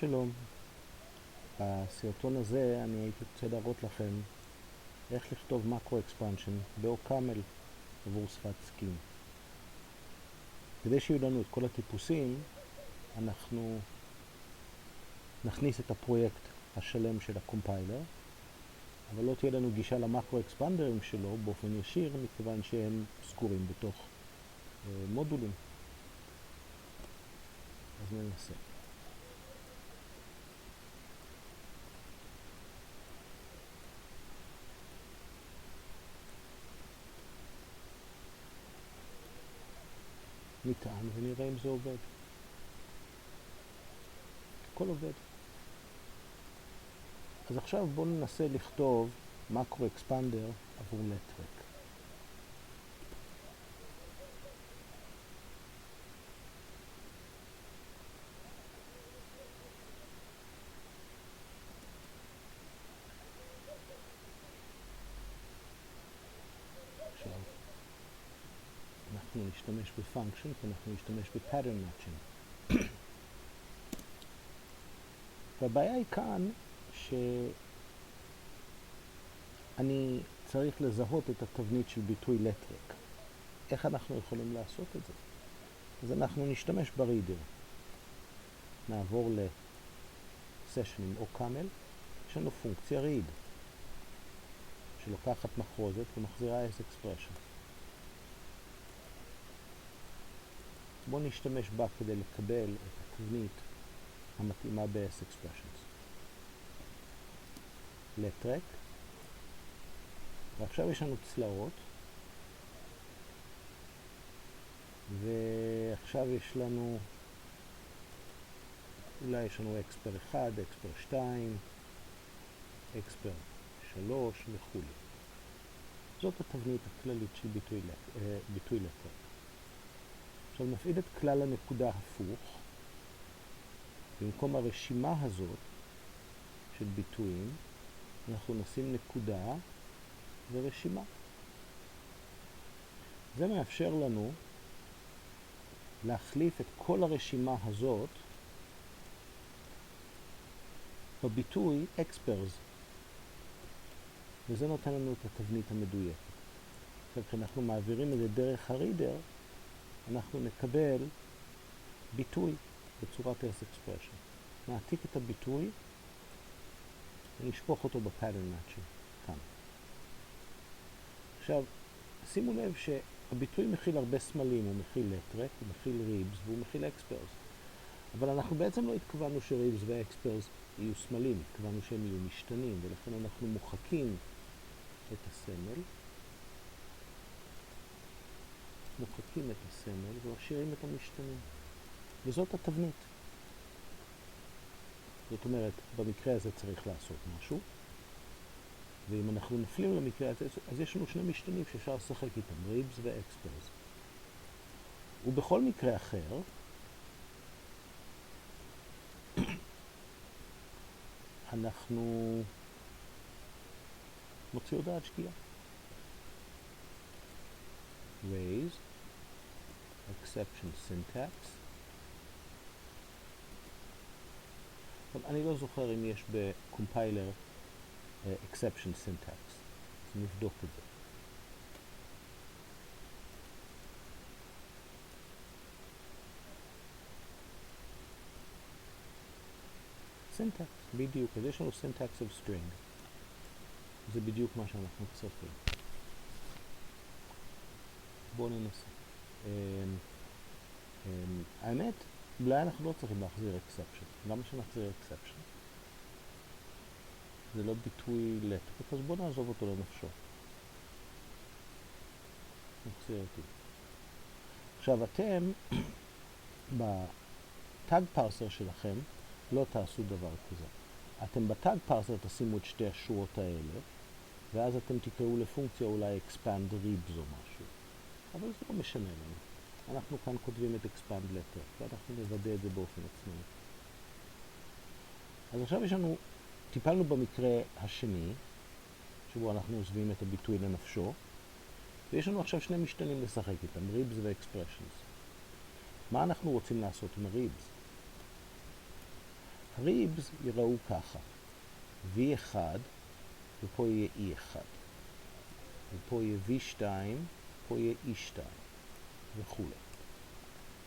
שלום, בסרטון הזה אני הייתי רוצה להראות לכם איך לכתוב מקרו אקספנשן באוקמל עבור שפת סקים. כדי שיהיו לנו את כל הטיפוסים, אנחנו נכניס את הפרויקט השלם של הקומפיילר, אבל לא תהיה לנו גישה למקרו אקספנדרים שלו באופן ישיר, מכיוון שהם סגורים בתוך מודולים. אז ננסה. נטען ונראה אם זה עובד. הכל עובד. אז עכשיו בואו ננסה לכתוב מקרו אקספנדר עבור לטרק. עכשיו אנחנו נשתמש בפונקשן, כי אנחנו נשתמש בפאטרן מאצ'ינג. והבעיה היא כאן שאני צריך לזהות את התבנית של ביטוי לטרק. איך אנחנו יכולים לעשות את זה? אז אנחנו נשתמש ברידר. נעבור לסשן עם אוקמל. יש לנו פונקציה read, שלוקחת מחרוזת ומחזירה as expression. בואו נשתמש בה כדי לקבל את התבנית המתאימה ב-s expressions. לטרק. ועכשיו יש לנו צלעות. ועכשיו יש לנו, אולי יש לנו אקספר 1, אקספר 2, אקספר 3 וכו'. זאת התבנית הכללית של ביטוי לטרק. עכשיו נפעיל את כלל הנקודה הפוך. במקום הרשימה הזאת של ביטויים, אנחנו נשים נקודה ורשימה. זה מאפשר לנו להחליף את כל הרשימה הזאת בביטוי expers. וזה נותן לנו את התבנית המדויקת. עכשיו, כשאנחנו מעבירים את זה דרך הרידר, אנחנו נקבל ביטוי בצורת s expression. נעתיק את הביטוי ונשפוך אותו בפאטרן מאצ'ינג כאן. עכשיו, שימו לב שהביטוי מכיל הרבה סמלים, הוא מכיל לטרק, הוא מכיל ריבס והוא מכיל אקספרס. אבל אנחנו בעצם לא התכוונו שריבס ואקספרס יהיו סמלים, התכוונו שהם יהיו משתנים, ולכן אנחנו מוחקים את הסמל, מוחקים את הסמל ומשאירים את המשתנים. וזאת התבנית. זאת אומרת, במקרה הזה צריך לעשות משהו, ואם אנחנו נפלים למקרה הזה, אז יש לנו שני משתנים שאפשר לשחק איתם, ריבס ואקספרס. ובכל מקרה אחר, אנחנו נוציא הודעת שגיאה. raise, exception syntax. אני לא זוכר אם יש בקומפיילר exception syntax. אז נבדוק את זה. syntax, בדיוק. אז יש לנו syntax of string. זה בדיוק מה שאנחנו צריכים. בואו ננסה. האמת, אולי אנחנו לא צריכים להחזיר exception. למה שנחזיר exception? זה לא ביטוי לטרק, אז בואו נעזוב אותו לנפשו. נחזיר אותי. עכשיו אתם, בטאג פרסר שלכם, לא תעשו דבר כזה. אתם בטאג פרסר תשימו את שתי השורות האלה, ואז אתם תקראו לפונקציה אולי expand ribs או משהו. אבל זה לא משנה לנו. אנחנו כאן כותבים את expand letter, ואנחנו נוודא את זה באופן עצמי. אז עכשיו יש לנו, טיפלנו במקרה השני, שבו אנחנו עוזבים את הביטוי לנפשו, ויש לנו עכשיו שני משתנים לשחק איתם, ribs ו-expressions. מה אנחנו רוצים לעשות עם ה-ribs? הריבס יראו ככה, V1, ופה יהיה E1, ופה יהיה V2, פה יהיה E2, וכו'.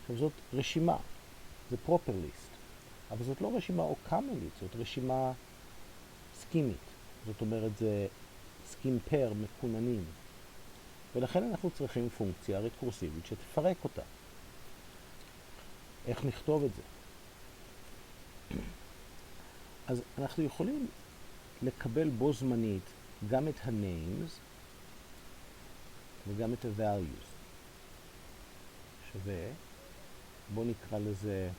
עכשיו זאת רשימה, זה proper list, אבל זאת לא רשימה אוקמלית, זאת רשימה סכימית, זאת אומרת זה סכים פר מקוננים, ולכן אנחנו צריכים פונקציה רקורסיבית שתפרק אותה. איך נכתוב את זה? אז אנחנו יכולים לקבל בו זמנית גם את ה-names וגם את ה-values. שווה, בוא נקרא לזה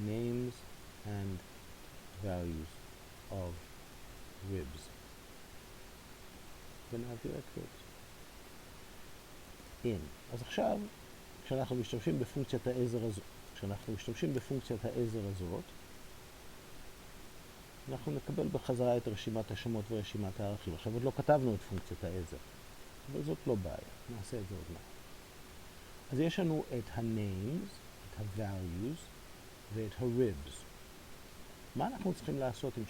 names and values of ribs. ונעביר את ribs. in. אז עכשיו, כשאנחנו משתמשים בפונקציית העזר הזאת, אנחנו נקבל בחזרה את רשימת השמות ורשימת הערכים. עכשיו עוד לא כתבנו את פונקציית העזר, אבל זאת לא בעיה, נעשה את זה עוד מעט. אז יש לנו את ה-names, את ה-values ואת ה-ribs. מה אנחנו צריכים לעשות עם...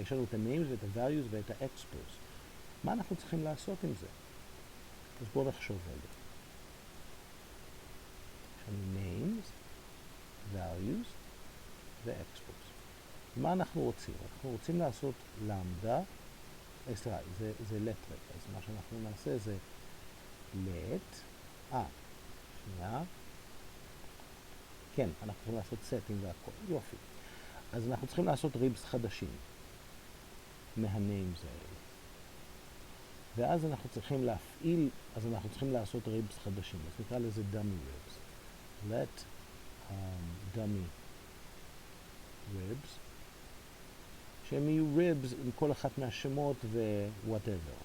יש לנו את ה-names ואת ה-values ואת ה-expos. מה אנחנו צריכים לעשות עם זה? אז בואו נחשוב על זה. יש לנו names, values ו-expos. מה אנחנו רוצים? אנחנו רוצים לעשות למדה, זה let רגע, אז מה שאנחנו נעשה זה let, שנייה, כן, אנחנו צריכים לעשות setting והכל, יופי. אז אנחנו צריכים לעשות ribs חדשים מה-names האלה. ואז אנחנו צריכים להפעיל, אז אנחנו צריכים לעשות ribs חדשים, אז נקרא לזה dummy ribs. let dummy ribs, שהם יהיו ribs עם כל אחת מהשמות ו-whatever.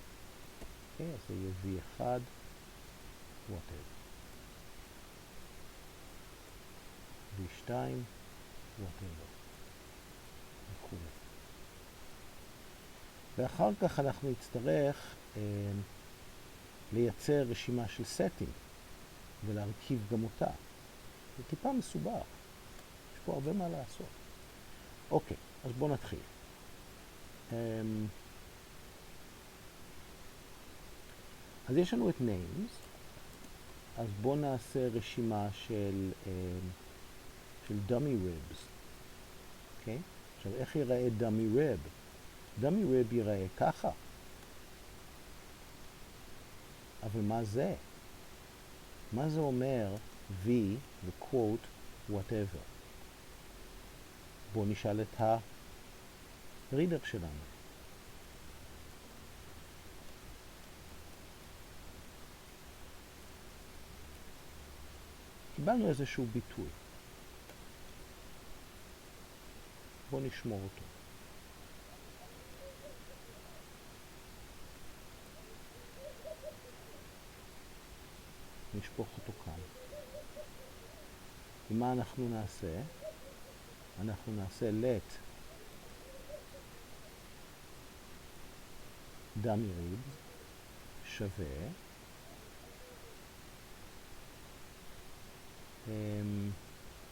אוקיי, אז זה יהיה V1, whatever. V2, whatever. וכו'. ואחר כך אנחנו נצטרך לייצר רשימה של סטים ולהרכיב גם אותה. זה טיפה מסובך. יש פה הרבה מה לעשות. אוקיי, אז בואו נתחיל. אז יש לנו את names, אז בואו נעשה רשימה של dummy ribs. אוקיי? עכשיו, איך ייראה dummy rib? dummy rib ייראה ככה. אבל מה זה? מה זה אומר V ו-quote whatever? בואו נשאל את ה-reader שלנו. קיבלנו איזשהו ביטוי. בואו נשמור אותו. נשפוך אותו כאן. ומה אנחנו נעשה? אנחנו נעשה let dummy ribs שווה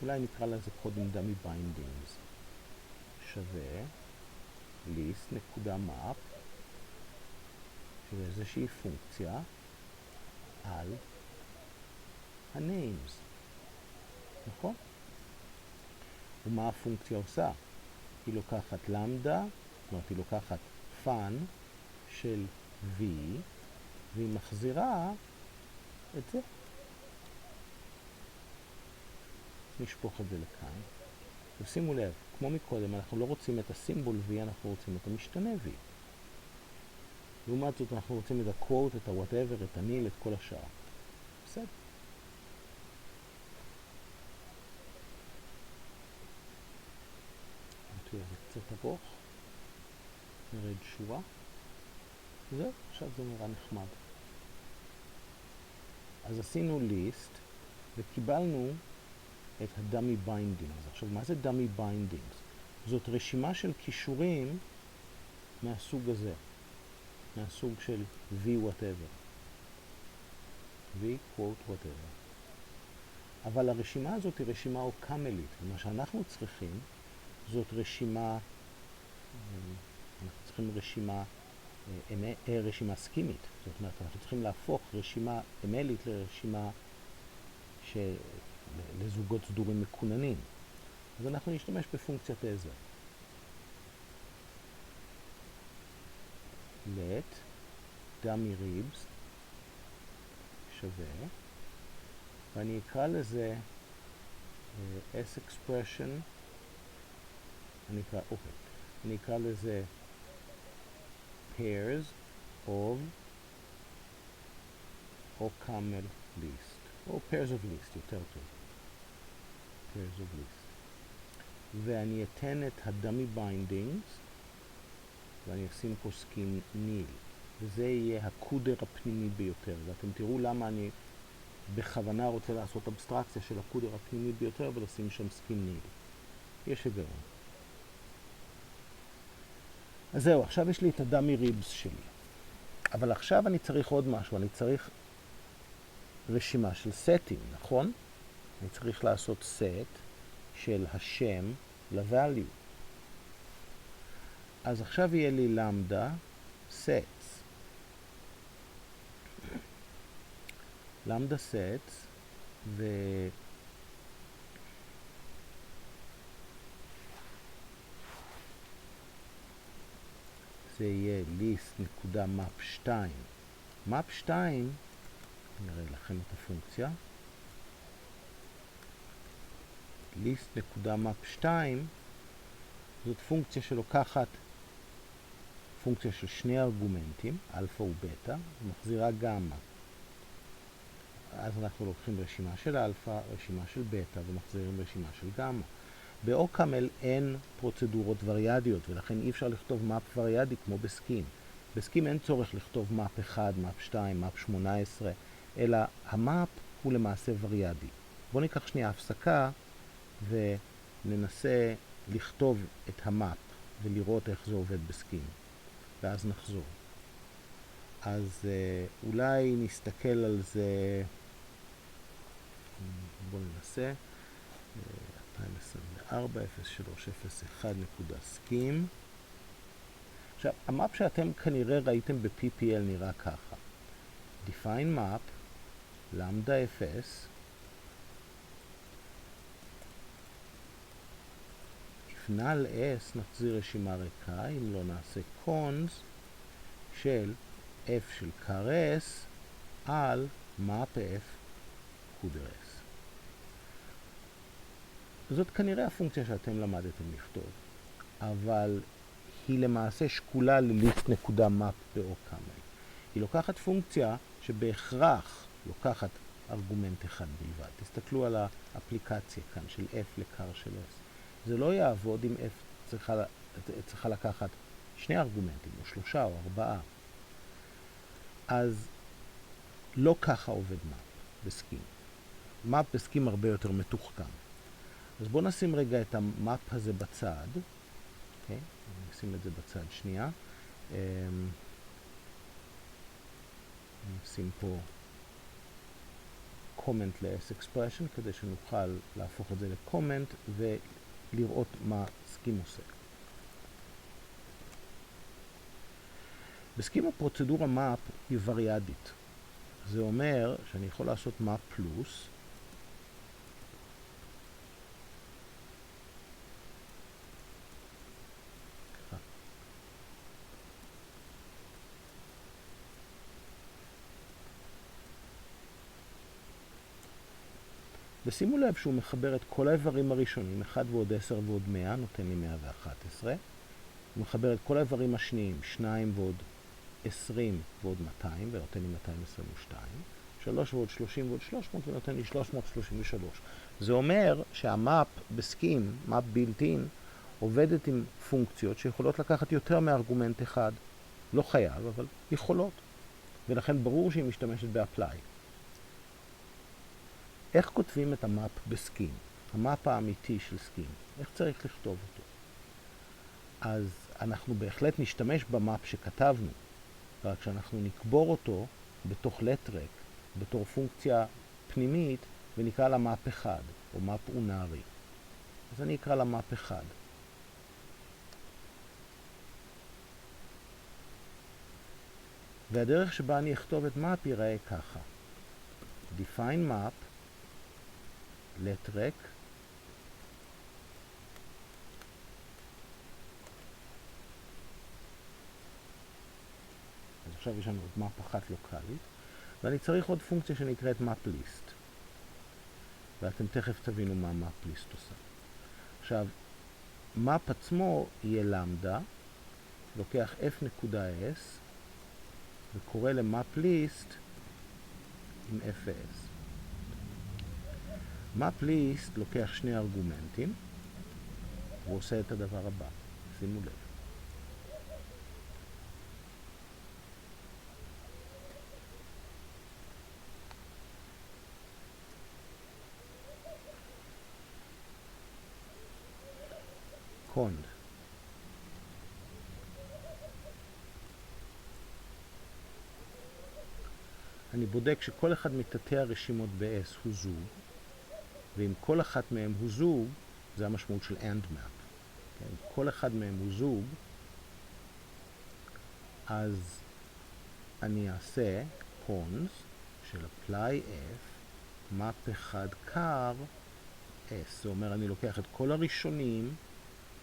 אולי נקרא לזה קודם dummy bindings שווה list נקודה map שזה איזושהי פונקציה על ה-names, נכון? ומה הפונקציה עושה? היא לוקחת למדה, זאת אומרת היא לוקחת fun של v והיא מחזירה את זה. נשפוך את זה לכאן. ושימו לב, כמו מקודם, אנחנו לא רוצים את הסימבול v, אנחנו רוצים את המשתנה v. לעומת זאת אנחנו רוצים את ה-quote, את ה-whatever, את ה-nil, את כל השאר. בסדר. זה קצת ארוך. נרד שורה. זהו, עכשיו זה נראה נחמד. אז עשינו list וקיבלנו את ה-dummy bindings. עכשיו, מה זה dummy bindings? זאת רשימה של קישורים מהסוג הזה. מהסוג של v whatever. v quote whatever. אבל הרשימה הזאת היא רשימה אוקמלית, ומה שאנחנו צריכים זאת רשימה, אנחנו צריכים רשימה סכימית. זאת אומרת, אנחנו צריכים להפוך רשימה אמלית לרשימה לזוגות סדורים מקוננים. אז אנחנו נשתמש בפונקציית עזר. let dummy ribs שווה, ואני אקרא לזה s expression, אני אקרא לזה pairs of או camel list, או pairs of list, יותר טוב. pairs of list. ואני אתן את הדמי ביינדינגס, ואני אשים פה סכין ניל. וזה יהיה הקודר הפנימי ביותר. ואתם תראו למה אני בכוונה רוצה לעשות אבסטרקציה של הקודר הפנימי ביותר ולשים שם סכין ניל. יש היגיון. אז זהו, עכשיו יש לי את הדמי ריבס שלי. אבל עכשיו אני צריך עוד משהו. אני צריך רשימה של סטים, נכון? אני צריך לעשות סט של השם ל-value. אז עכשיו יהיה לי למדה sets. למדה sets ו... זה יהיה list.map2. map2, נראה לכם את הפונקציה. list.map2 זאת פונקציה שלוקחת פונקציה של שני ארגומנטים, אלפא ובטא, ומחזירה גמא. אז אנחנו לוקחים רשימה של אלפא, רשימה של בטא, ומחזירים רשימה של גמא. באוקמל אין פרוצדורות וריאדיות, ולכן אי אפשר לכתוב מאפ וריאדי כמו בסקים. בסקים אין צורך לכתוב מאפ 1, מאפ 2, מאפ 18, אלא המאפ הוא למעשה וריאדי. בואו ניקח שנייה הפסקה וננסה לכתוב את המאפ ולראות איך זה עובד בסקים. ואז נחזור. אז אולי נסתכל על זה, בואו ננסה, 2024-03-01 עכשיו, המאפ שאתם כנראה ראיתם ב-PPL נראה ככה. define map, למדה 0, if null s נחזיר רשימה ריקה, אם לא נעשה cons של f של car s על map f קודר s. זאת כנראה הפונקציה שאתם למדתם לכתוב, אבל היא למעשה שקולה ל-list.map באוקמל. היא לוקחת פונקציה שבהכרח לוקחת ארגומנט אחד בלבד. תסתכלו על האפליקציה כאן של f לקר של s. זה לא יעבוד אם f צריכה לקחת שני ארגומנטים, או 3 או 4. אז לא ככה עובד מאפ בסקים. מאפ בסקים הרבה יותר מתוחכם. אז בואו נשים רגע את המאפ הזה בצד. אוקיי? נשים את זה בצד שנייה. נשים פה comment ל-s expression כדי שנוכל להפוך את זה לקומנט ולראות מה סכים עושה. בסכים הפרוצדורה מאפ היא וריאדית. זה אומר שאני יכול לעשות מאפ פלוס, ושימו לב שהוא מחבר את כל האיברים הראשונים, 1 ועוד 10 ועוד 100, נותן לי 111. הוא מחבר את כל האיברים השניים, 2 ועוד 20 ועוד 200, ונותן לי 222. 3 ועוד 30 ועוד 300, ונותן לי 333. זה אומר שהמאפ בסקים, מאפ בילט-אין, עובדת עם פונקציות שיכולות לקחת יותר מארגומנט אחד. לא חייב, אבל יכולות. ולכן ברור שהיא משתמשת ב-apply. איך כותבים את המאפ בסקים? המאפ האמיתי של סקים. איך צריך לכתוב אותו? אז אנחנו בהחלט נשתמש במאפ שכתבנו, רק שאנחנו נקבור אותו בתוך לטרק, בתור פונקציה פנימית ונקרא לה map 1, או map אונרי. אז אני אקרא לה map 1. והדרך שבה אני אכתוב את map ייראה ככה. define map, let rec, אז עכשיו יש לנו עוד map אחת לוקלית, ואני צריך עוד פונקציה שנקראת map list. ואתם תכף תבינו מה map list עושה. עכשיו, map עצמו יהיה למדה, לוקח f.s, וקורא למap list עם fs. map list לוקח שני ארגומנטים, ועושה את הדבר הבא. שימו לב. קונד. אני בודק שכל אחד מתתי הרשימות ב-S הוא זוג, ואם כל אחת מהם הוא זוג, זה המשמעות של AND map. אם כל אחד מהם הוא זוג, אז אני אעשה cons של apply f, map 1 car s. זה אומר אני לוקח את כל הראשונים,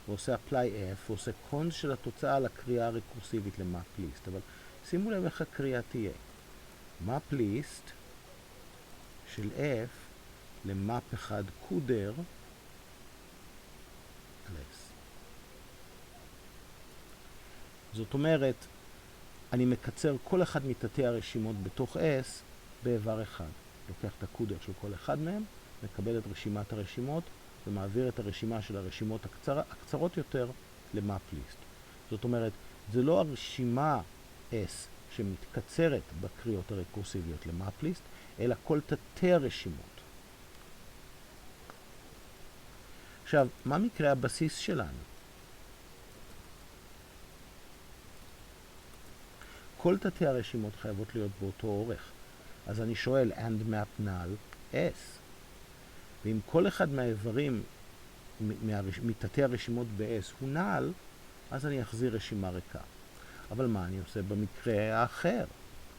ועושה apply f, ועושה cons של התוצאה לקריאה הרקורסיבית למap list. אבל שימו לב איך הקריאה תהיה. map list של f למap 1 קודר על s. זאת אומרת, אני מקצר כל אחד מתתי הרשימות בתוך S באיבר אחד. לוקח את הקודר של כל אחד מהם, מקבל את רשימת הרשימות, ומעביר את הרשימה של הרשימות הקצרות יותר למאפ ליסט. זאת אומרת, זה לא הרשימה S שמתקצרת בקריאות הרקורסיביות למאפ ליסט, אלא כל תתי הרשימות. עכשיו, מה מקרה הבסיס שלנו? כל תתי הרשימות חייבות להיות באותו אורך. אז אני שואל, and map null S. ואם כל אחד מהאיברים מתתי הרשימות ב-S הוא null, אז אני אחזיר רשימה ריקה. אבל מה אני עושה במקרה האחר?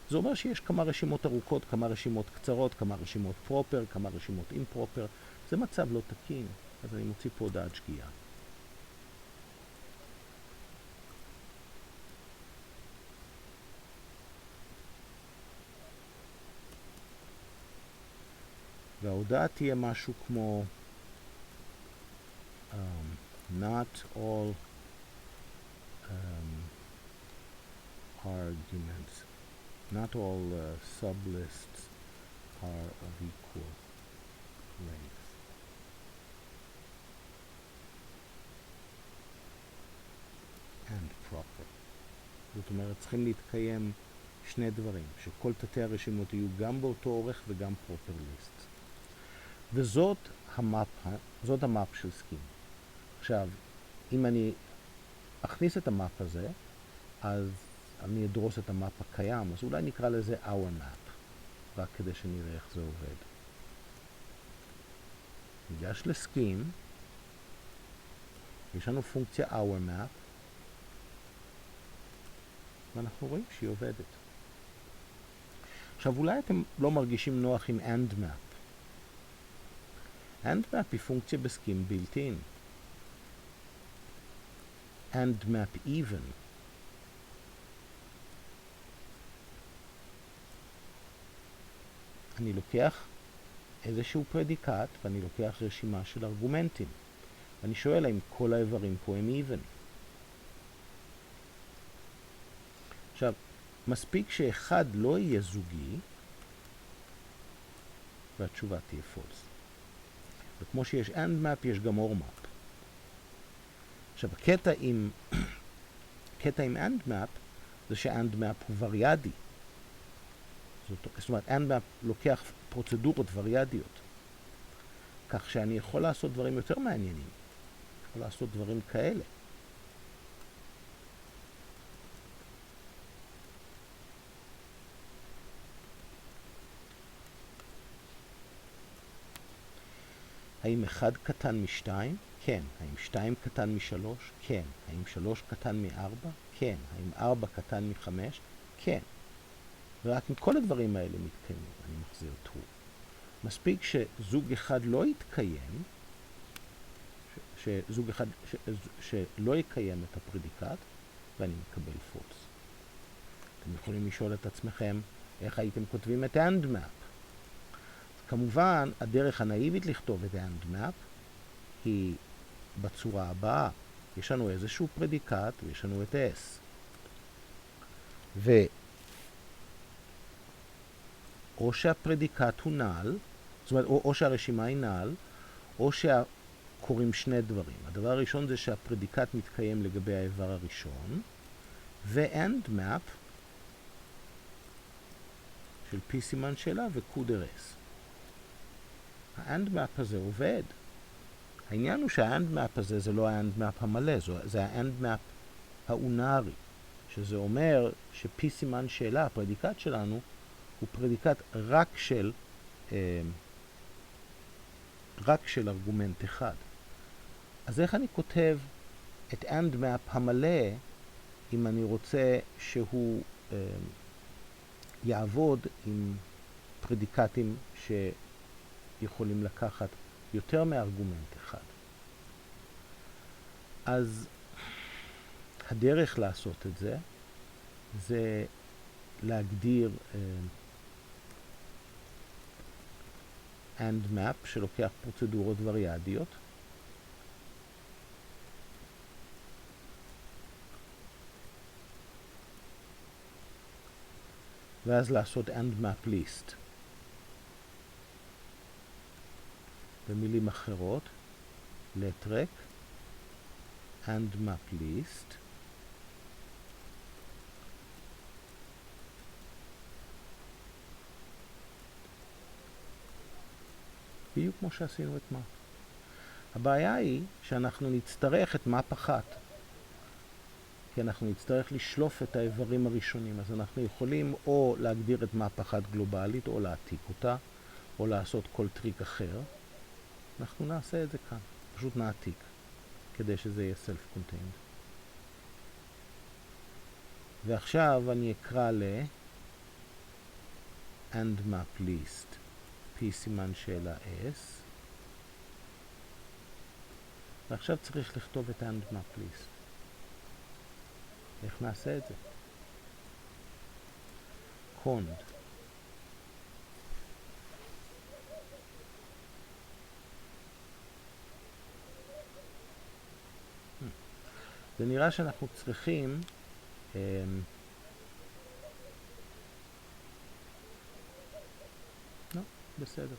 זה אומר שיש כמה רשימות ארוכות, כמה רשימות קצרות, כמה רשימות פרופר, כמה רשימות אימפרופר. זה מצב לא תקין, אז אני מוציא פה הודעת שגיאה. וההודעה תהיה משהו כמו not all arguments, not all sublists are of equal length. And proper. זאת אומרת, צריכים להתקיים שני דברים, שכל תתי הרשימות יהיו גם באותו אורך וגם proper lists. וזאת המאפ של סקים. עכשיו, אם אני אכניס את המאפ הזה, אז אני אדרוס את המאפ הקיים, אז אולי נקרא לזה our map, רק כדי שנראה איך זה עובד. ניגש לסקים, יש לנו פונקציה our map, ואנחנו רואים שהיא עובדת. עכשיו, אולי אתם לא מרגישים נוח עם and map. and map היא פונקציה בסקים built-in. and map even. אני לוקח איזשהו פרדיקט ואני לוקח רשימה של ארגומנטים. ואני שואל האם כל האיברים פה הם even. עכשיו, מספיק שאחד לא יהיה זוגי, והתשובה תהיה false. וכמו שיש and map, יש גם or map. עכשיו, הקטע עם and map, זה ש-and map הוא וריאדי. זאת אומרת, and map לוקח פרוצדורות וריאדיות. כך שאני יכול לעשות דברים יותר מעניינים. יכול לעשות דברים כאלה. האם 1 קטן מ-2? כן. האם 2 קטן מ-3? כן. האם 3 קטן מ-4? כן. האם 4 קטן מ-5? כן. ורק אם כל הדברים האלה מתקיימים, אני מחזיר true. מספיק שזוג אחד לא יתקיים, שלא יקיים את הפרדיקט, ואני מקבל false. אתם יכולים לשאול את עצמכם, איך הייתם כותבים את AND map? כמובן, הדרך הנאיבית לכתוב את AND map היא בצורה הבאה. יש לנו איזשהו פרדיקט ויש לנו את S. או שהפרדיקט הוא נעל, זאת אומרת, או שהרשימה היא נעל, או שקורים שני דברים. הדבר הראשון זה שהפרדיקט מתקיים לגבי האיבר הראשון, ו-AND map של P סימן שאלה וקודר S. ה-AND map הזה עובד. העניין הוא שה-AND map הזה זה לא ה-AND map המלא, זה ה-AND map האונרי, שזה אומר ש-P סימן שאלה, הפרדיקט שלנו, הוא פרדיקט רק של ארגומנט אחד. אז איך אני כותב את AND map המלא אם אני רוצה שהוא יעבוד עם פרדיקטים שיכולים לקחת יותר מארגומנט אחד? אז הדרך לעשות את זה זה להגדיר AND map שלוקח פרוצדורות וריאדיות, ואז לעשות AND map list. במילים אחרות, לטרק, AND map list, בדיוק כמו שעשינו את map. הבעיה היא שאנחנו נצטרך את map אחת, כי אנחנו נצטרך לשלוף את האיברים הראשונים, אז אנחנו יכולים או להגדיר את map אחת גלובלית, או להעתיק אותה, או לעשות כל טריק אחר. אנחנו נעשה את זה כאן, פשוט נעתיק, כדי שזה יהיה self-contained. ועכשיו אני אקרא AND map list P סימן שאלה S, ועכשיו צריך לכתוב את AND map list. איך נעשה את זה? קונד. זה נראה שאנחנו צריכים לא, בסדר.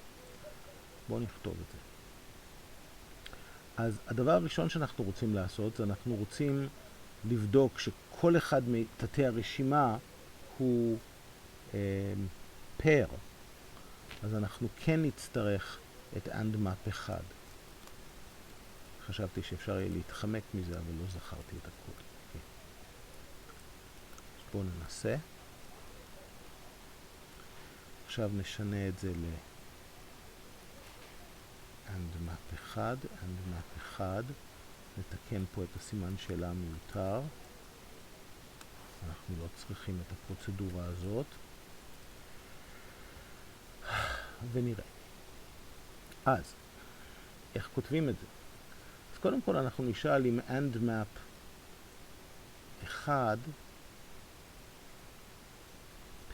בואו נכתוב את זה. אז הדבר הראשון שאנחנו רוצים לעשות זה אנחנו רוצים לבדוק שכל אחד מתתי הרשימה הוא pair. אז אנחנו כן נצטרך את AND map אחד. חשבתי שאפשר יהיה להתחמק מזה, אבל לא זכרתי את הקוד. Okay. אז בואו ננסה. עכשיו נשנה את זה AND map אחד, AND map אחד. נתקן פה את הסימן שאלה המיותר. אנחנו לא צריכים את הפרוצדורה הזאת. ונראה. אז, איך כותבים את זה? אז קודם כל אנחנו נשאל אם AND map אחד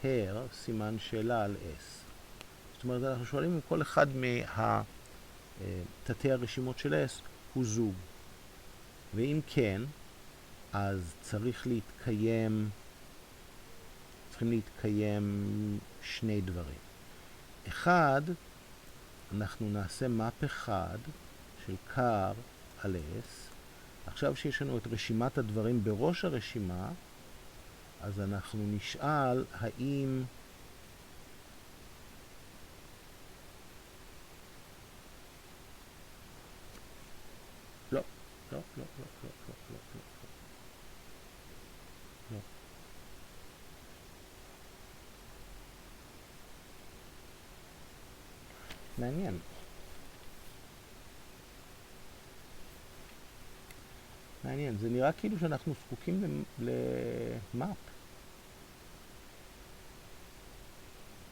pair סימן שאלה על S. זאת אומרת, אנחנו שואלים אם כל אחד תתי הרשימות של S הוא זוג. ואם כן, אז צריכים להתקיים שני דברים. אחד, אנחנו נעשה map אחד של car על S. עכשיו שיש לנו את רשימת הדברים בראש הרשימה, אז אנחנו נשאל האם לא, לא, לא, לא, לא, לא, לא, לא. לא. מעניין. מעניין, זה נראה כאילו שאנחנו זקוקים למאפ.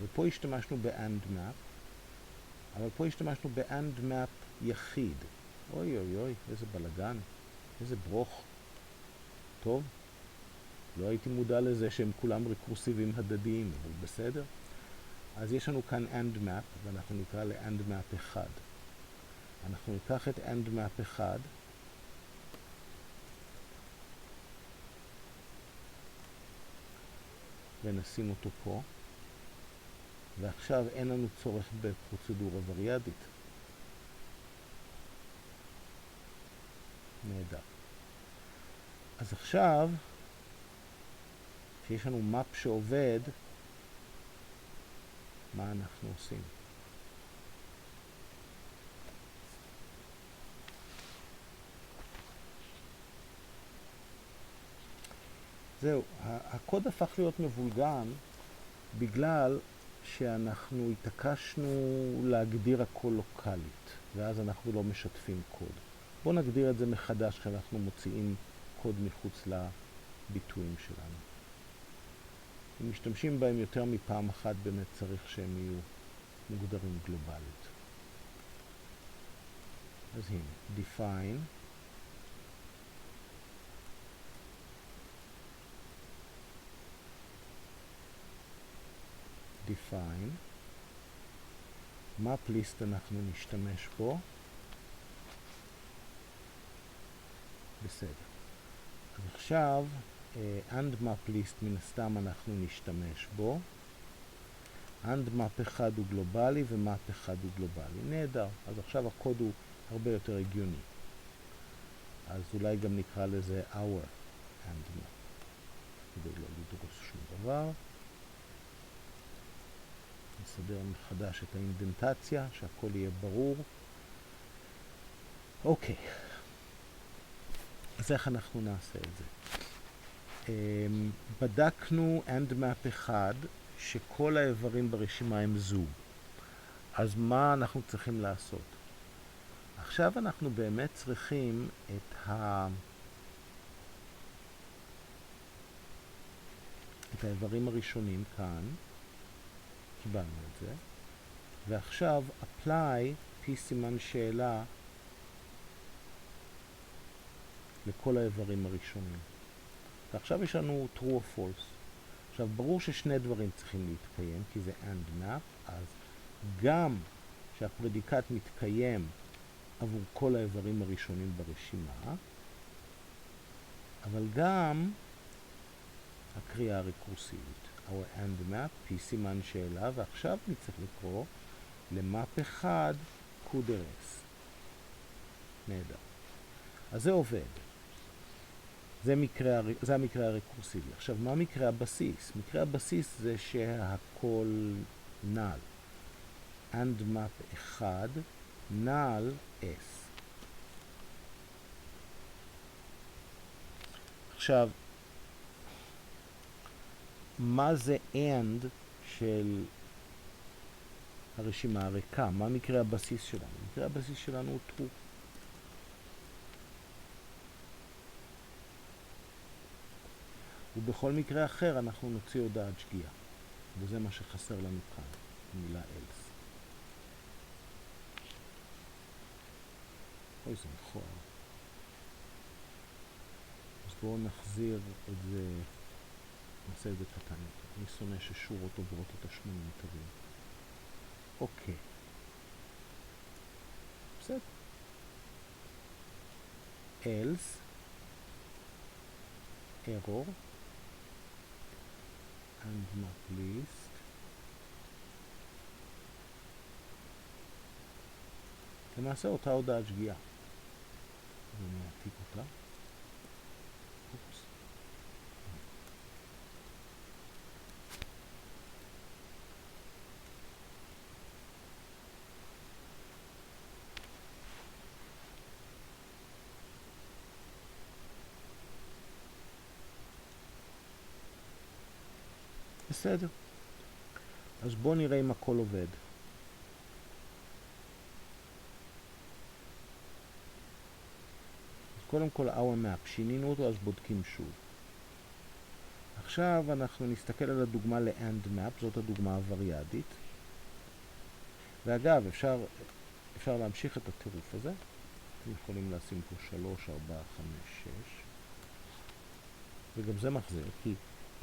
ופה השתמשנו ב-and map, אבל פה השתמשנו ב-and map יחיד. אוי אוי אוי, איזה בלגן, איזה ברוך. טוב, לא הייתי מודע לזה שהם כולם רקורסיביים הדדיים, אבל בסדר. אז יש לנו כאן and map, ואנחנו נקרא ל-and map 1. אנחנו ניקח את and map 1, ונשים אותו פה, ועכשיו אין לנו צורך בפרוצדורה וריאדית. נהדר. אז עכשיו, כשיש לנו מפ שעובד, מה אנחנו עושים? זהו, הקוד הפך להיות מבולגן בגלל שאנחנו התעקשנו להגדיר הכל לוקלית, ואז אנחנו לא משתפים קוד. בואו נגדיר את זה מחדש כשאנחנו מוציאים קוד מחוץ לביטויים שלנו. אם משתמשים בהם יותר מפעם אחת, באמת צריך שהם יהיו מוגדרים גלובלית. אז הנה, define map list אנחנו נשתמש בו. בסדר. אז עכשיו and map list מן הסתם אנחנו נשתמש בו. and map אחד הוא גלובלי ומap אחד הוא גלובלי. נהדר. אז עכשיו הקוד הוא הרבה יותר הגיוני. אז אולי גם נקרא לזה our and map, כדי לא לדרוס שום דבר. נסדר מחדש את האינדנטציה, שהכל יהיה ברור. אוקיי. אז איך אנחנו נעשה את זה? בדקנו and map 1 שכל האיברים ברשימה הם זוג. אז מה אנחנו צריכים לעשות? עכשיו אנחנו באמת צריכים את האיברים הראשונים כאן. קיבלנו את זה. ועכשיו apply פי סימן שאלה לכל האיברים הראשונים. ועכשיו יש לנו true or false. עכשיו ברור ששני דברים צריכים להתקיים, כי זה and map, אז גם שהפרדיקט מתקיים עבור כל האיברים הראשונים ברשימה, אבל גם הקריאה הרקורסיבית. our and map, פי סימן שאלה, ועכשיו נצטרך לקרוא למאפ אחד קודרס. נהדר. אז זה עובד. זה המקרה הרקורסיבי. עכשיו, מה מקרה הבסיס? מקרה הבסיס זה שהכל נל. and map 1 נל s. עכשיו, מה זה and של הרשימה הריקה? מה מקרה הבסיס שלנו? מקרה הבסיס שלנו הוא true. ובכל מקרה אחר אנחנו נוציא הודעת שגיאה. וזה מה שחסר לנו כאן, המילה else. אוי, זה מכוער. אז בואו נחזיר את זה, נעשה את זה קטן יותר. אני שונא ששורות עוברות את 80 תווים. אוקיי. בסדר. else, error, and map list. למעשה אותה הודעת שגיאה. אני אעתיק אותה. אופס. בסדר. אז בואו נראה אם הכל עובד. קודם כל our map, שינינו אותו, אז בודקים שוב. עכשיו אנחנו נסתכל על הדוגמה ל-and map, זאת הדוגמה הווריאדית. ואגב, אפשר להמשיך את הטירוף הזה. אתם יכולים לשים פה 3, 4, 5, 6. וגם זה מחזיר, כי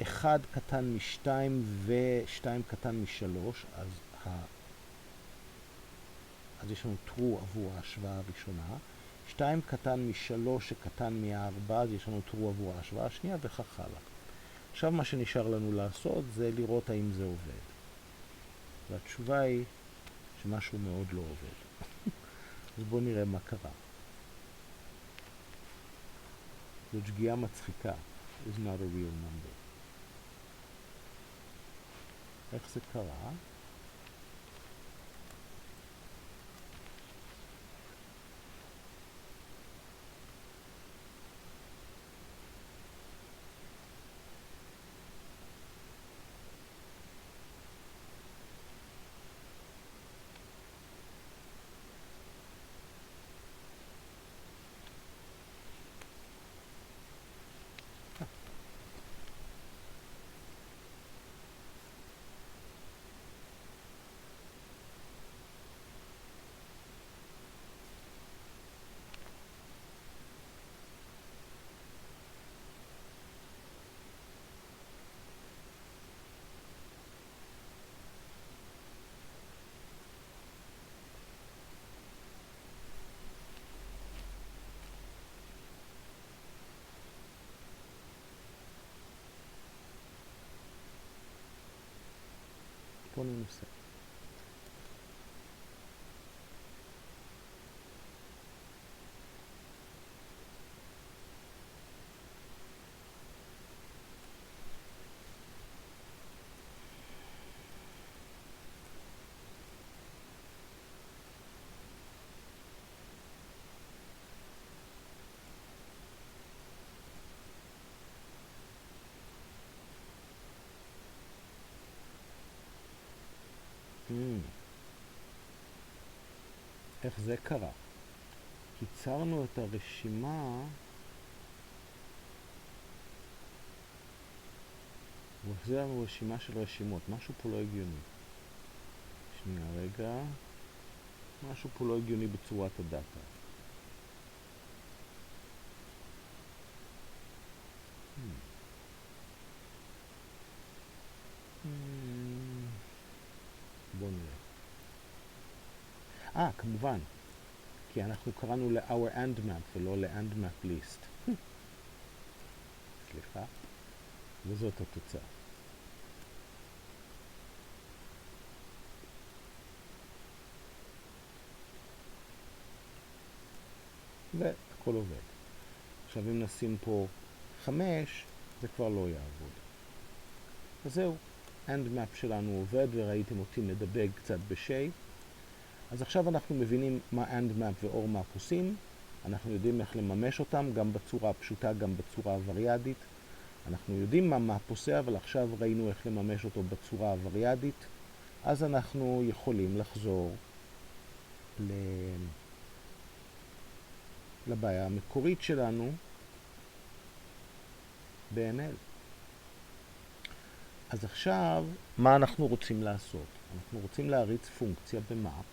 1 קטן מ-2 ו-2 קטן מ-3, אז יש לנו true עבור ההשוואה הראשונה. 2 קטן מ-3 שקטן מ-4, אז יש לנו true עבור ההשוואה השנייה, וכך הלאה. עכשיו מה שנשאר לנו לעשות זה לראות האם זה עובד. והתשובה היא שמשהו מאוד לא עובד. אז בואו נראה מה קרה. זו שגיאה מצחיקה. is not a real number. איך זה קרה? בואו ננסה. איך זה קרה? קיצרנו את הרשימה והחזיר לנו רשימה של רשימות. משהו פה לא הגיוני. שנייה רגע. משהו פה לא הגיוני בצורת הדאטה. בואו נראה. כמובן. כי אנחנו קראנו ל-our and map ולא ל-and map list. סליחה. וזאת התוצאה. והכל עובד. עכשיו אם נשים פה 5, זה כבר לא יעבוד. אז זהו. and map שלנו עובד, וראיתם אותי מדבק קצת בשייפ. אז עכשיו אנחנו מבינים מה and map ו-or map עושים. אנחנו יודעים איך לממש אותם, גם בצורה הפשוטה, גם בצורה הווריאדית. אנחנו יודעים מה map עושה, אבל עכשיו ראינו איך לממש אותו בצורה הווריאדית. אז אנחנו יכולים לחזור לבעיה המקורית שלנו ב-ML. אז עכשיו, מה אנחנו רוצים לעשות? אנחנו רוצים להריץ פונקציה במאפ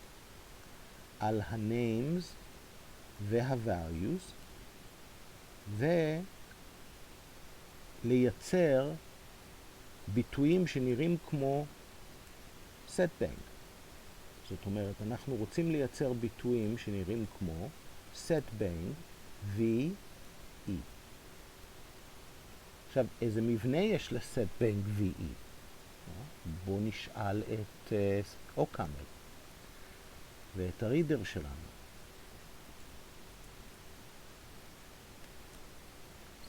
על ה-names וה-values ולייצר ביטויים שנראים כמו setBang. זאת אומרת, אנחנו רוצים לייצר ביטויים שנראים כמו setBang VE. עכשיו, איזה מבנה יש ל-setBang VE? בואו נשאל את OCaml ואת הרידר שלנו.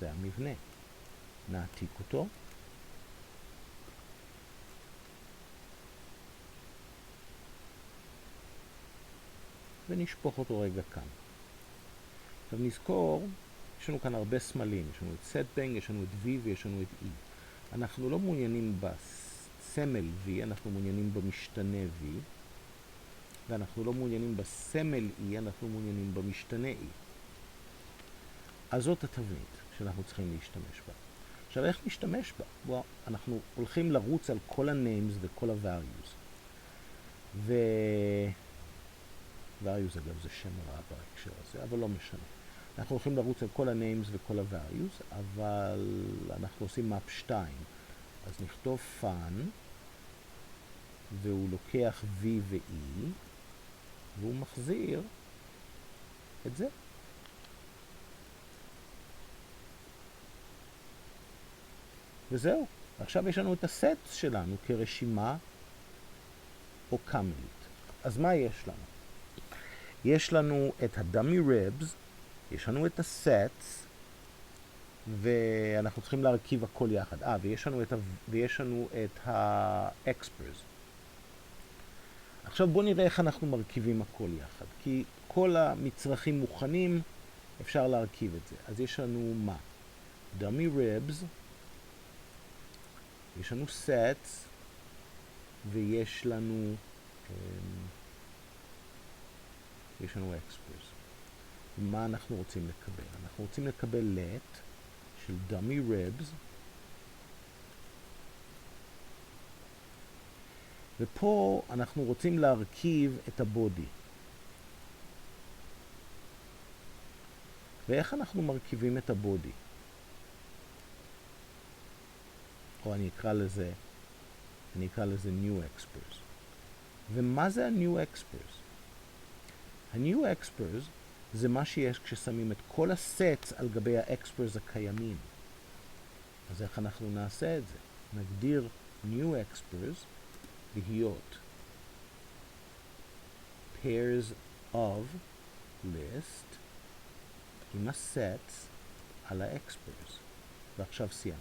זה המבנה. נעתיק אותו. ונשפוך אותו רגע כאן. עכשיו נזכור, יש לנו כאן הרבה סמלים. יש לנו את setBang, יש לנו את V ויש לנו את E. אנחנו לא מעוניינים בסמל V, אנחנו מעוניינים במשתנה V. ואנחנו לא מעוניינים בסמל E, אנחנו מעוניינים במשתנה E. אז זאת התבנית שאנחנו צריכים להשתמש בה. עכשיו, איך נשתמש בה? בוא, אנחנו הולכים לרוץ על כל ה-names וכל ה-values. values אגב זה שם רע בהקשר הזה, אבל לא משנה. אנחנו הולכים לרוץ על כל ה-names וכל ה-values, אבל אנחנו עושים map 2. אז נכתוב fun, והוא לוקח v ו-e, והוא מחזיר את זה. וזהו. עכשיו יש לנו את הסט שלנו כרשימה או קאמלית. אז מה יש לנו? יש לנו את ה-dummy ribs, יש לנו את הסטס, ואנחנו צריכים להרכיב הכל יחד. ויש לנו את ה-expers. עכשיו בואו נראה איך אנחנו מרכיבים הכל יחד. כי כל המצרכים מוכנים, אפשר להרכיב את זה. אז יש לנו מה? dummy ribs, יש לנו sets, ויש לנו expers. מה אנחנו רוצים לקבל? אנחנו רוצים לקבל let של dummy ribs, ופה אנחנו רוצים להרכיב את הבודי. ואיך אנחנו מרכיבים את הבודי? או אני אקרא לזה new expers. ומה זה ה-new expers? ה-new expers זה מה שיש כששמים את כל הסטס על גבי ה-expers הקיימים. אז איך אנחנו נעשה את זה? נגדיר new expers להיות pairs of list עם הסטס על ה-expers. ועכשיו סיימנו.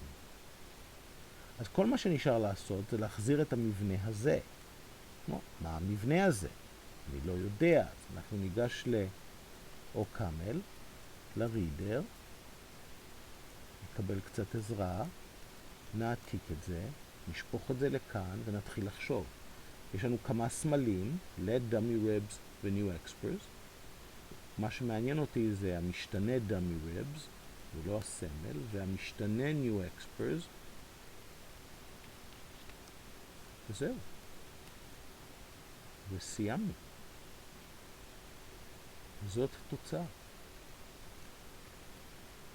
אז כל מה שנשאר לעשות זה להחזיר את המבנה הזה. מה המבנה הזה? אני לא יודע. אז אנחנו ניגש ל-OCaml, לרידר, נקבל קצת עזרה, נעתיק את זה, נשפוך את זה לכאן ונתחיל לחשוב. יש לנו כמה סמלים, let dummy ribs ו-new expers. מה שמעניין אותי זה המשתנה dummy ribs, ולא הסמל, והמשתנה new expers, וזהו. וסיימנו. זאת התוצאה.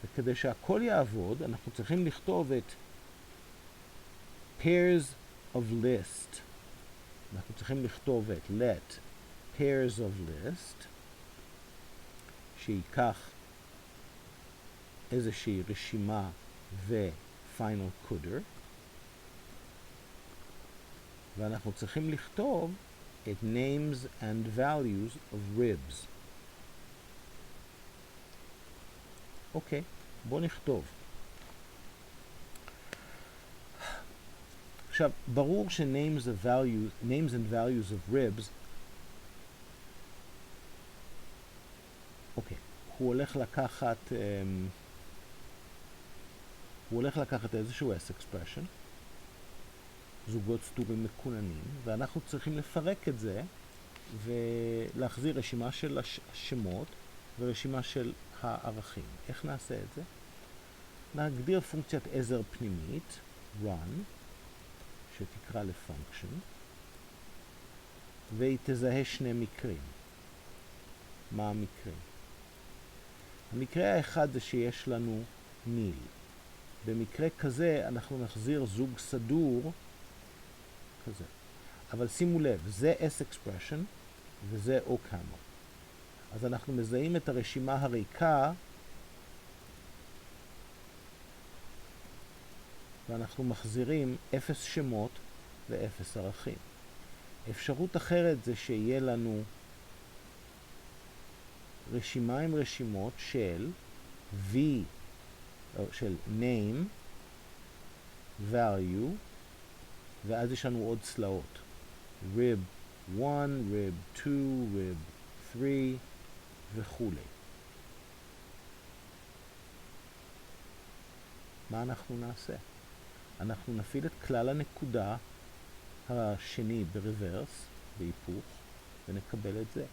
וכדי שהכל יעבוד, אנחנו צריכים לכתוב את pairs of list. אנחנו צריכים לכתוב את let pairs of list, שיקח איזושהי רשימה ו-final coder, ואנחנו צריכים לכתוב את names and values of ribs. אוקיי, בואו נכתוב. עכשיו, ברור ש-names and values of ribs, אוקיי, הוא הולך לקחת איזשהו s-expression, זוגות סתורים מקוננים, ואנחנו צריכים לפרק את זה ולהחזיר רשימה של השמות ורשימה של הערכים. איך נעשה את זה? נגדיר פונקציית עזר פנימית, run, שתקרא לפונקשן, והיא תזהה שני מקרים. מה המקרים? המקרה האחד זה שיש לנו ניל. במקרה כזה אנחנו נחזיר זוג סדור כזה. אבל שימו לב, זה s-expression וזה OCaml. אז אנחנו מזהים את הרשימה הריקה ואנחנו מחזירים 0 שמות ו-0 ערכים. אפשרות אחרת זה שיהיה לנו רשימה עם רשימות של v, של name, value, ואז יש לנו עוד צלעות. rib 1, rib 2, rib 3 וכו'. מה אנחנו נעשה? אנחנו נפעיל את כלל הנקודה השני ברוורס, בהיפוך, ונקבל את זה.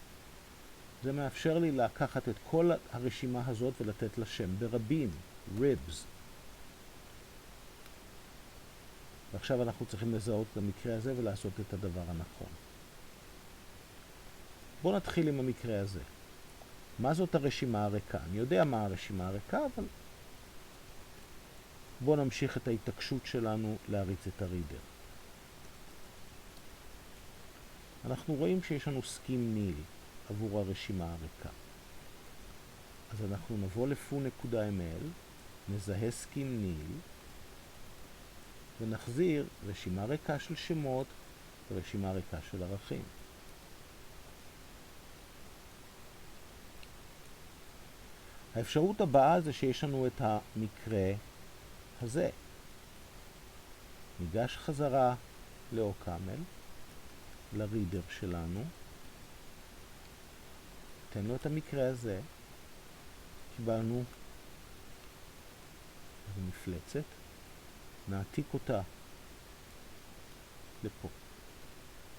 זה מאפשר לי לקחת את כל הרשימה הזאת ולתת לה שם ברבים, ribs. ועכשיו אנחנו צריכים לזהות את המקרה הזה ולעשות את הדבר הנכון. בואו נתחיל עם המקרה הזה. מה זאת הרשימה הריקה? אני יודע מה הרשימה הריקה, אבל בואו נמשיך את ההתעקשות שלנו להריץ את הרידר. אנחנו רואים שיש לנו סכים ניל עבור הרשימה הריקה. אז אנחנו נבוא לפו.ml, נזהה סכים ניל, ונחזיר רשימה ריקה של שמות ורשימה ריקה של ערכים. האפשרות הבאה זה שיש לנו את המקרה הזה. ניגש חזרה לאוקאמל, לרידר שלנו, תן לו את המקרה הזה, קיבלנו מפלצת, נעתיק אותה לפה.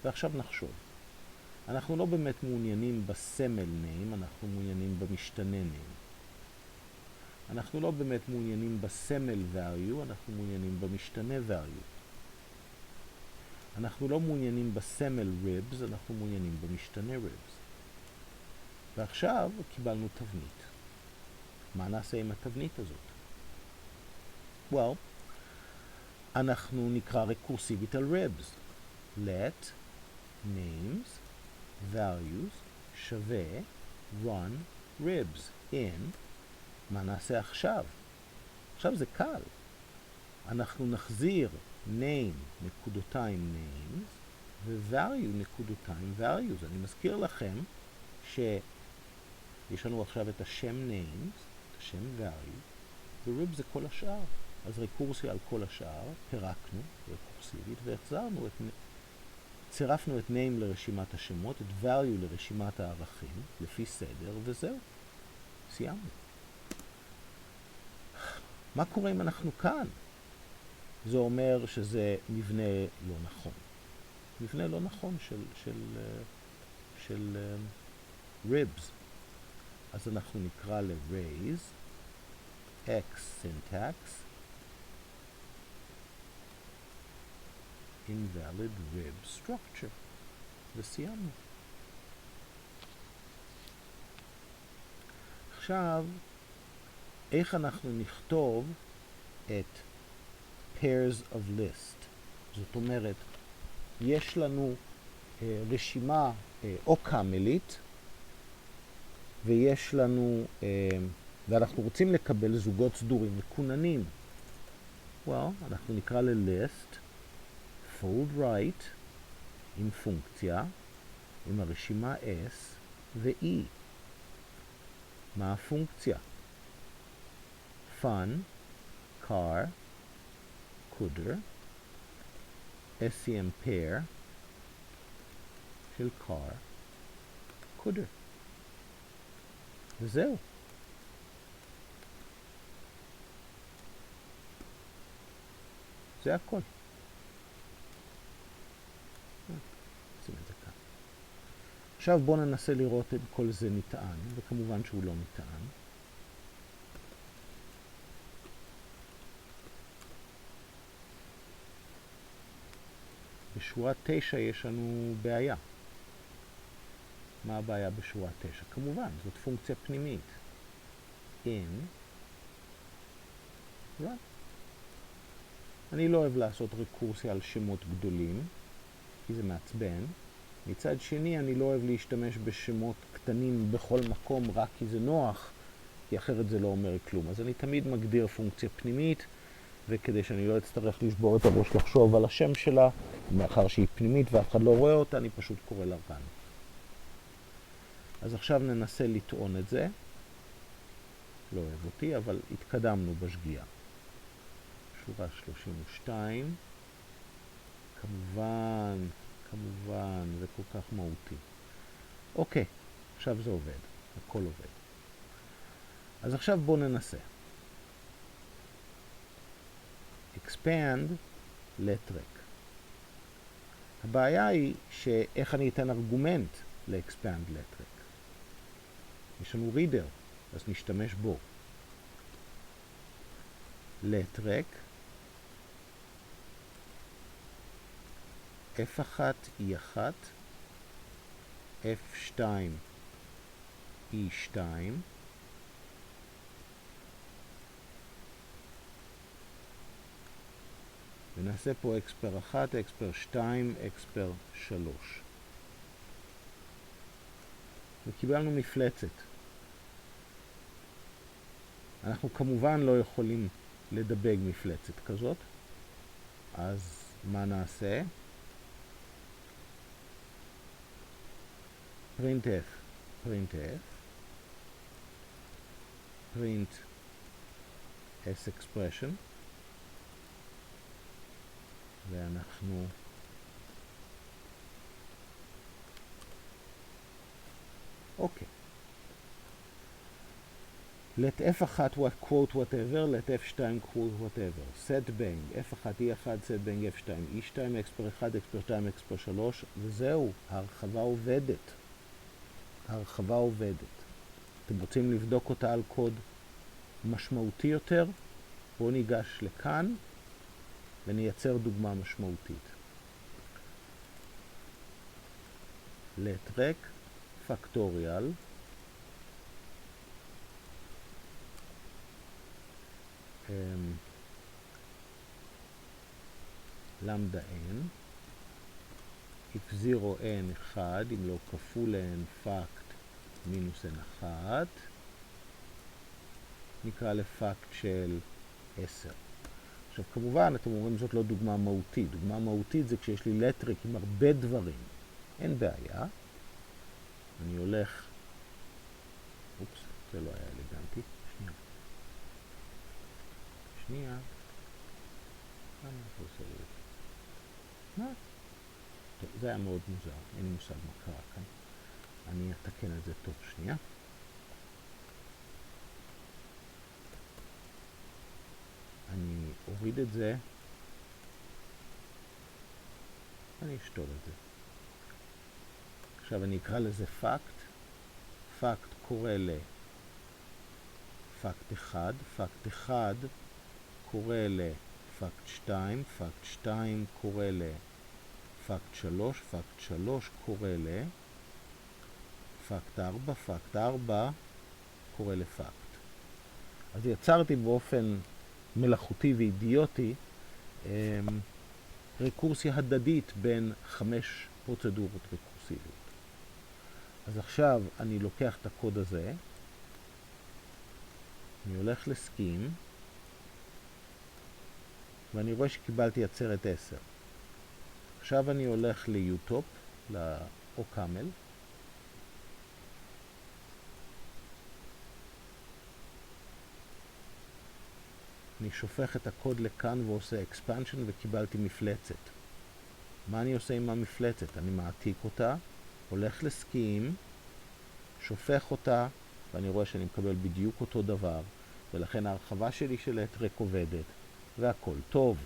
ועכשיו נחשוב. אנחנו לא באמת מעוניינים בסמל name, אנחנו מעוניינים במשתנה name. אנחנו לא באמת מעוניינים בסמל value, אנחנו מעוניינים במשתנה value. אנחנו לא מעוניינים בסמל ribs, אנחנו מעוניינים במשתנה ribs. ועכשיו קיבלנו תבנית. מה נעשה עם התבנית הזאת? Well, אנחנו נקרא רקורסיבית על ribs. let names values שווה run ribs in. מה נעשה עכשיו? עכשיו זה קל. אנחנו נחזיר name נקודותיים names ו-value נקודותיים values. אני מזכיר לכם שיש לנו עכשיו את השם names, את השם value, ו-rib זה כל השאר. אז רקורסיה על כל השאר, פירקנו רקורסיבית והחזרנו צירפנו את name לרשימת השמות, את value לרשימת הערכים, לפי סדר, וזהו. סיימנו. מה קורה אם אנחנו כאן? זה אומר שזה מבנה לא נכון. מבנה לא נכון של ribs. אז אנחנו נקרא ל-raise x syntax invalid rib structure. וסיימנו. עכשיו, איך אנחנו נכתוב את pairs of list? זאת אומרת, יש לנו רשימה אוקאמלית, ויש לנו, ואנחנו רוצים לקבל זוגות סדורים מקוננים. אנחנו נקרא ל-list, fold right, עם פונקציה, עם הרשימה S ו-E. מה הפונקציה? fun, car, cooder, SEM pair של car, cooder. וזהו. זה הכל. שים את זה כאן. עכשיו בואו ננסה לראות אם כל זה נטען, וכמובן שהוא לא נטען. בשורה 9 יש לנו בעיה. מה הבעיה בשורה 9? כמובן, זאת פונקציה פנימית. in run. אני לא אוהב לעשות רקורסיה על שמות גדולים, כי זה מעצבן. מצד שני, אני לא אוהב להשתמש בשמות קטנים בכל מקום רק כי זה נוח, כי אחרת זה לא אומר כלום. אז אני תמיד מגדיר פונקציה פנימית, וכדי שאני לא אצטרך לשבור את הראש לחשוב על השם שלה, מאחר שהיא פנימית ואף אחד לא רואה אותה, אני פשוט קורא לה run. אז עכשיו ננסה לטעון את זה. לא אוהב אותי, אבל התקדמנו בשגיאה. שורה 32. כמובן, זה כל כך מהותי. אוקיי, עכשיו זה עובד. הכל עובד. אז עכשיו בואו ננסה. expand letrec. הבעיה היא שאיך אני אתן ארגומנט ל-expand letrec. יש לנו רידר, אז נשתמש בו. לטרק F1 E1 F2 E2 ונעשה פה אקספר 1, אקספר 2, אקספר 3 וקיבלנו מפלצת. אנחנו כמובן לא יכולים לדבג מפלצת כזאת, אז מה נעשה? printf, print s expression, ואנחנו אוקיי. let f1 quote whatever, let f2 quote whatever. set bang, f1 e1, set bang f2 e2, אקספר 1, אקספר 2, אקספר 3, וזהו, ההרחבה עובדת. ההרחבה עובדת. אתם רוצים לבדוק אותה על קוד משמעותי יותר? בואו ניגש לכאן ונייצר דוגמה משמעותית. let rec factorial למדה n x0 n 1 אם לא כפול n פקט מינוס n 1 נקרא לפקט של 10. עכשיו כמובן אתם אומרים זאת לא דוגמה מהותית. דוגמה מהותית זה כשיש לי לטריק עם הרבה דברים. אין בעיה. אני הולך, אופס, זה לא היה אלגנטי. שנייה. למה אתה עושה לי את זה? מה? טוב, זה היה מאוד מוזר. אין לי מושג מה קרה כאן. אני אתקן את זה תוך שנייה. אני אוריד את זה. אני אשתול את זה. עכשיו אני אקרא לזה פקט. פקט קורא לפקט 1. פקט 1 קורא לפקט 2. פקט 2 קורא לפקט 3. פקט 3 קורא לפקט 4. פקט 4 קורא לפקט. אז יצרתי באופן מלאכותי ואידיוטי רקורסיה הדדית בין 5 פרוצדורות רקורסיביות. אז עכשיו אני לוקח את הקוד הזה, אני הולך לסכים, ואני רואה שקיבלתי עצרת 10. עכשיו אני הולך ליוטופ, לאוקאמל, אני שופך את הקוד לכאן ועושה expansion וקיבלתי מפלצת. מה אני עושה עם המפלצת? אני מעתיק אותה, הולך לסכים, שופך אותה, ואני רואה שאני מקבל בדיוק אותו דבר, ולכן ההרחבה שלי של לטרק עובדת, והכל טוב.